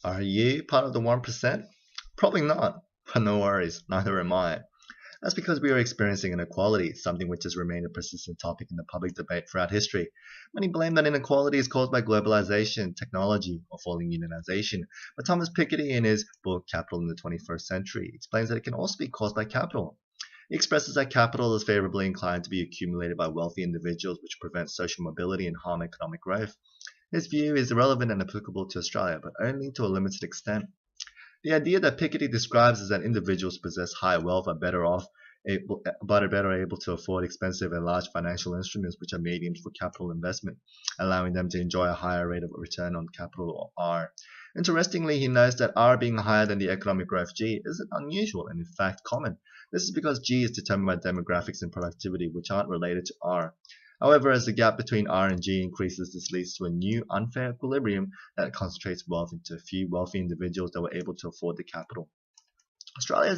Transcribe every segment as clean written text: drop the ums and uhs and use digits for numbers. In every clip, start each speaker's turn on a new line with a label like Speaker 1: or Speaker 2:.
Speaker 1: Are you part of the 1%? Probably not, but no worries, neither am I. That's because we are experiencing inequality, something which has remained a persistent topic in the public debate throughout history. Many blame that inequality is caused by globalization, technology, or falling unionization, but Thomas Piketty in his book Capital in the 21st Century explains that it can also be caused by capital. He expresses that capital is favorably inclined to be accumulated by wealthy individuals, which prevents social mobility and harm economic growth. His view is relevant and applicable to Australia, but only to a limited extent. The idea that Piketty describes is that individuals who possess high wealth are better able to afford expensive and large financial instruments, which are mediums for capital investment, allowing them to enjoy a higher rate of return on capital, or R. Interestingly, he notes that R being higher than the economic growth G isn't unusual and in fact common. This is because G is determined by demographics and productivity, which aren't related to R. However, as the gap between R and G increases, this leads to a new unfair equilibrium that concentrates wealth into a few wealthy individuals that were able to afford the capital. Australia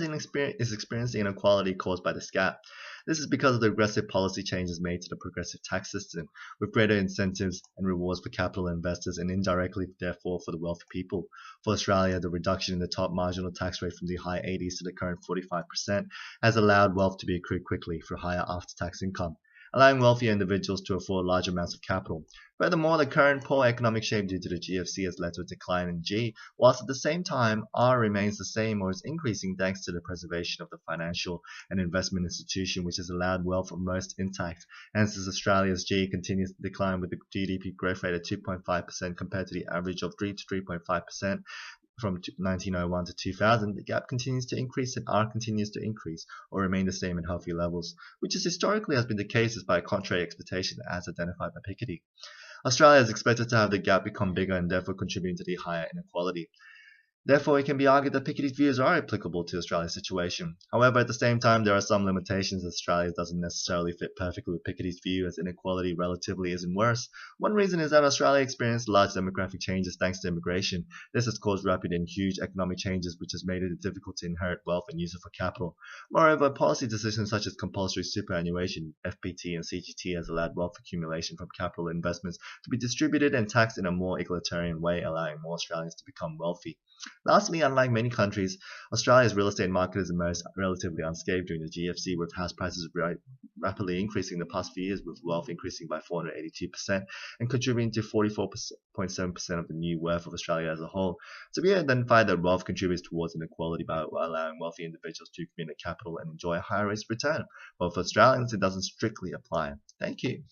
Speaker 1: is experiencing inequality caused by this gap. This is because of the aggressive policy changes made to the progressive tax system, with greater incentives and rewards for capital investors and indirectly, therefore, for the wealthy people. For Australia, the reduction in the top marginal tax rate from the high 80s to the current 45% has allowed wealth to be accrued quickly for higher after-tax income, allowing wealthier individuals to afford large amounts of capital. Furthermore, the current poor economic shape due to the GFC has led to a decline in G, whilst at the same time R remains the same or is increasing thanks to the preservation of the financial and investment institution, which has allowed wealth almost intact. Hence, as Australia's G continues to decline with the GDP growth rate at 2.5% compared to the average of 3 to 3.5%, from 1901 to 2000, the gap continues to increase and R continues to increase or remain the same at healthy levels, which is historically has been the case despite contrary expectation as identified by Piketty. Australia is expected to have the gap become bigger and therefore contributing to the higher inequality. Therefore, it can be argued that Piketty's views are applicable to Australia's situation. However, at the same time, there are some limitations as Australia doesn't necessarily fit perfectly with Piketty's view, as inequality relatively isn't worse. One reason is that Australia experienced large demographic changes thanks to immigration. This has caused rapid and huge economic changes, which has made it difficult to inherit wealth and use it for capital. Moreover, policy decisions such as compulsory superannuation, FPT, and CGT has allowed wealth accumulation from capital investments to be distributed and taxed in a more egalitarian way, allowing more Australians to become wealthy. Lastly, unlike many countries, Australia's real estate market has emerged relatively unscathed during the GFC, with house prices rapidly increasing in the past few years, with wealth increasing by 482% and contributing to 44.7% of the new worth of Australia as a whole. So we identified that wealth contributes towards inequality by allowing wealthy individuals to accumulate capital and enjoy a higher rate of return. But for Australians, it doesn't strictly apply. Thank you.